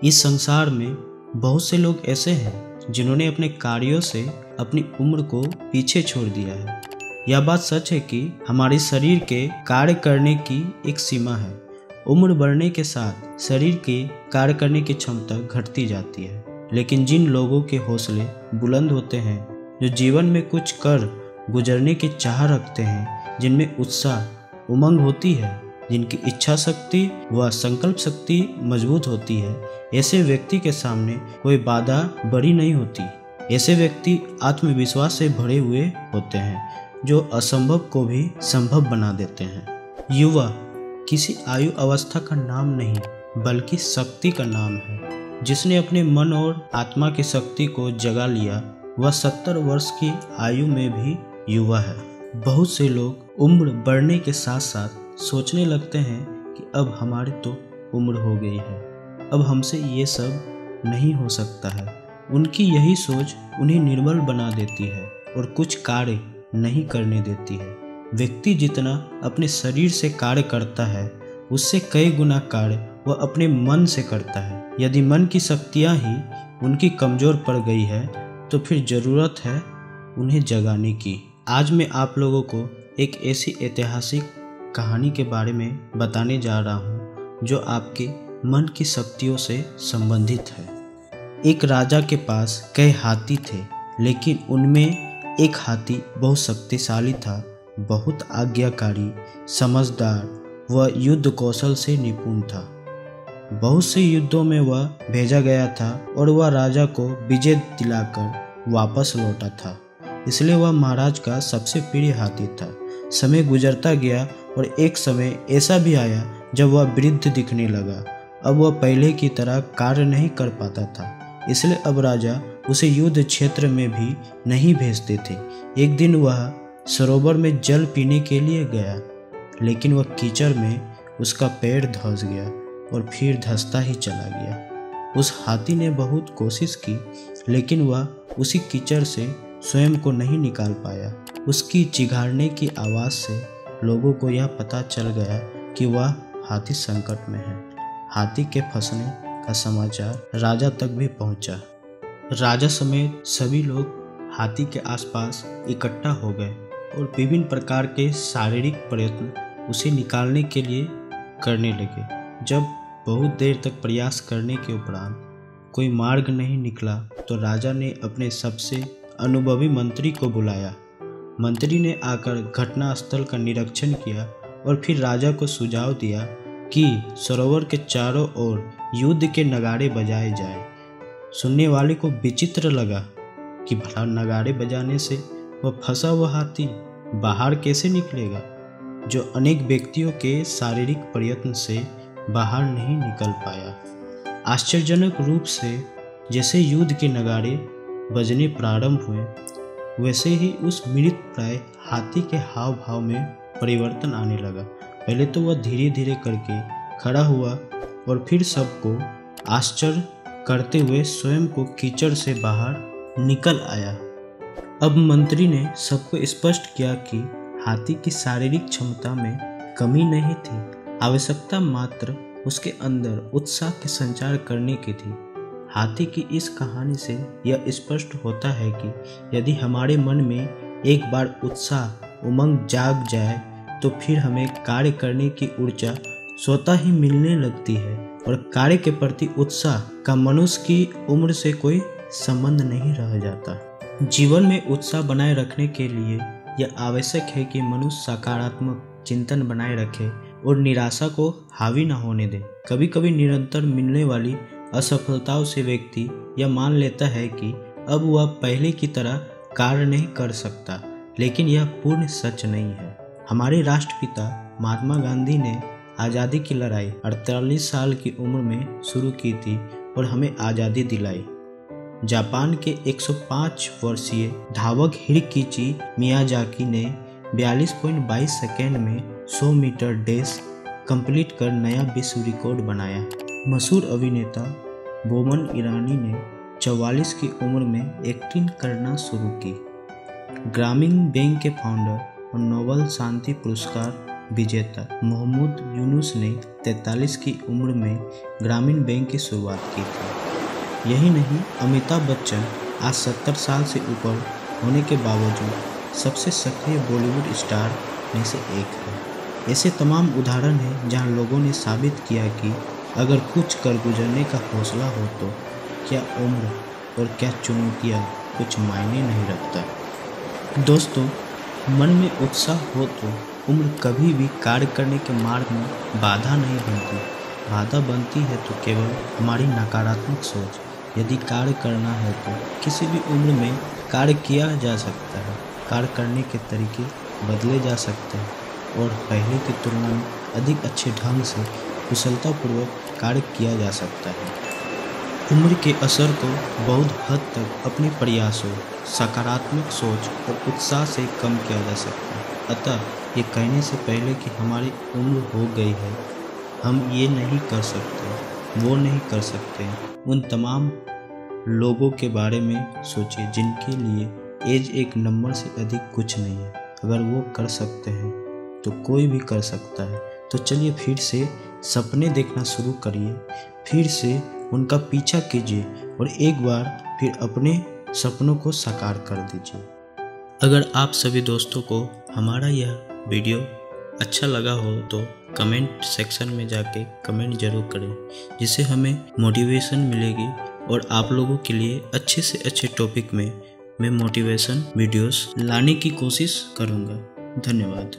इस संसार में बहुत से लोग ऐसे हैं जिन्होंने अपने कार्यों से अपनी उम्र को पीछे छोड़ दिया है। यह बात सच है कि हमारे शरीर के कार्य करने की एक सीमा है। उम्र बढ़ने के साथ शरीर के कार्य करने की क्षमता घटती जाती है, लेकिन जिन लोगों के हौसले बुलंद होते हैं, जो जीवन में कुछ कर गुजरने की चाह रखते हैं, जिनमें उत्साह उमंग होती है, जिनकी इच्छा शक्ति व संकल्प शक्ति मजबूत होती है, ऐसे व्यक्ति के सामने कोई बाधा बड़ी नहीं होती। ऐसे व्यक्ति आत्मविश्वास से भरे हुए होते हैं, जो असंभव को भी संभव बना देते हैं। युवा किसी आयु अवस्था का नाम नहीं, बल्कि शक्ति का नाम है। जिसने अपने मन और आत्मा की शक्ति को जगा लिया, वह 70 वर्ष की आयु में भी युवा है। बहुत से लोग उम्र बढ़ने के साथ साथ सोचने लगते हैं कि अब हमारी तो उम्र हो गई है, अब हमसे ये सब नहीं हो सकता है। उनकी यही सोच उन्हें निर्बल बना देती है और कुछ कार्य नहीं करने देती है। व्यक्ति जितना अपने शरीर से कार्य करता है, उससे कई गुना कार्य वह अपने मन से करता है। यदि मन की शक्तियाँ ही उनकी कमज़ोर पड़ गई है, तो फिर ज़रूरत है उन्हें जगाने की। आज मैं आप लोगों को एक ऐसी ऐतिहासिक कहानी के बारे में बताने जा रहा हूँ जो आपके मन की शक्तियों से संबंधित है। एक राजा के पास कई हाथी थे, लेकिन उनमें एक हाथी बहुत शक्तिशाली था, बहुत आज्ञाकारी, समझदार व युद्ध कौशल से निपुण था। बहुत से युद्धों में वह भेजा गया था और वह राजा को विजय दिलाकर वापस लौटा था, इसलिए वह महाराज का सबसे प्रिय हाथी था। समय गुजरता गया और एक समय ऐसा भी आया जब वह वृद्ध दिखने लगा। अब वह पहले की तरह कार्य नहीं कर पाता था, इसलिए अब राजा उसे युद्ध क्षेत्र में भी नहीं भेजते थे। एक दिन वह सरोवर में जल पीने के लिए गया, लेकिन वह कीचड़ में उसका पैर धंस गया और फिर धंसता ही चला गया। उस हाथी ने बहुत कोशिश की, लेकिन वह उसी कीचड़ से स्वयं को नहीं निकाल पाया। उसकी चिघाड़ने की आवाज़ से लोगों को यह पता चल गया कि वह हाथी संकट में है। हाथी के फंसने का समाचार राजा तक भी पहुंचा। राजा समेत सभी लोग हाथी के आसपास इकट्ठा हो गए और विभिन्न प्रकार के शारीरिक प्रयत्न उसे निकालने के लिए करने लगे। जब बहुत देर तक प्रयास करने के उपरांत कोई मार्ग नहीं निकला, तो राजा ने अपने सबसे अनुभवी मंत्री को बुलाया। मंत्री ने आकर घटनास्थल का निरीक्षण किया और फिर राजा को सुझाव दिया कि सरोवर के चारों ओर युद्ध के नगाड़े बजाए जाए। सुनने वाले को विचित्र लगा कि भला नगाड़े बजाने से वह फंसा हुआ हाथी बाहर कैसे निकलेगा, जो अनेक व्यक्तियों के शारीरिक प्रयत्न से बाहर नहीं निकल पाया। आश्चर्यजनक रूप से जैसे युद्ध के नगाड़े बजने प्रारंभ हुए, वैसे ही उस मृत प्राय हाथी के हाव भाव में परिवर्तन आने लगा। पहले तो वह धीरे धीरे करके खड़ा हुआ और फिर सबको आश्चर्य करते हुए स्वयं को कीचड़ से बाहर निकल आया। अब मंत्री ने सबको स्पष्ट किया कि हाथी की शारीरिक क्षमता में कमी नहीं थी, आवश्यकता मात्र उसके अंदर उत्साह के संचार करने की थी। हाथी की इस कहानी से यह स्पष्ट होता है कि यदि हमारे मन में एक बार उत्साह उमंग जाग जाए, तो फिर हमें कार्य करने की ऊर्जा स्वतः ही मिलने लगती है और कार्य के प्रति उत्साह का मनुष्य की उम्र से कोई संबंध नहीं रह जाता। जीवन में उत्साह बनाए रखने के लिए यह आवश्यक है कि मनुष्य सकारात्मक चिंतन बनाए रखे और निराशा को हावी न होने दे। कभी कभी निरंतर मिलने वाली असफलताओं से व्यक्ति यह मान लेता है कि अब वह पहले की तरह कार्य नहीं कर सकता, लेकिन यह पूर्ण सच नहीं है। हमारे राष्ट्रपिता महात्मा गांधी ने आज़ादी की लड़ाई 48 साल की उम्र में शुरू की थी और हमें आज़ादी दिलाई। जापान के 105 वर्षीय धावक हिरोकी मियाजाकी ने 42.22 सेकेंड में 100 मीटर रेस कंप्लीट कर नया विश्व रिकॉर्ड बनाया। मशहूर अभिनेता बोमन ईरानी ने 44 की उम्र में एक्टिंग करना शुरू की। ग्रामीण बैंक के फाउंडर और नोबेल शांति पुरस्कार विजेता मोहम्मद यूनुस ने 43 की उम्र में ग्रामीण बैंक की शुरुआत की थी। यही नहीं, अमिताभ बच्चन आज 70 साल से ऊपर होने के बावजूद सबसे सक्रिय बॉलीवुड स्टार में से एक है। ऐसे तमाम उदाहरण हैं जहां लोगों ने साबित किया कि अगर कुछ कर गुजरने का हौसला हो तो क्या उम्र और क्या चुनौतियां कुछ मायने नहीं रखता। दोस्तों, मन में उत्साह हो तो उम्र कभी भी कार्य करने के मार्ग में बाधा नहीं बनती। बाधा बनती है तो केवल हमारी नकारात्मक सोच। यदि कार्य करना है तो किसी भी उम्र में कार्य किया जा सकता है। कार्य करने के तरीके बदले जा सकते हैं और पहले की तुलना में अधिक अच्छे ढंग से कुशलतापूर्वक कार्य किया जा सकता है। उम्र के असर को बहुत हद तक अपने प्रयासों, सकारात्मक सोच और उत्साह से कम किया जा सकता है। अतः ये कहने से पहले कि हमारी उम्र हो गई है, हम ये नहीं कर सकते, वो नहीं कर सकते, उन तमाम लोगों के बारे में सोचिए जिनके लिए एज एक नंबर से अधिक कुछ नहीं है। अगर वो कर सकते हैं तो कोई भी कर सकता है। तो चलिए फिर से सपने देखना शुरू करिए, फिर से उनका पीछा कीजिए और एक बार फिर अपने सपनों को साकार कर दीजिए। अगर आप सभी दोस्तों को हमारा यह वीडियो अच्छा लगा हो तो कमेंट सेक्शन में जाके कमेंट जरूर करें, जिससे हमें मोटिवेशन मिलेगी और आप लोगों के लिए अच्छे से अच्छे टॉपिक में मैं मोटिवेशन वीडियोस लाने की कोशिश करूँगा। धन्यवाद।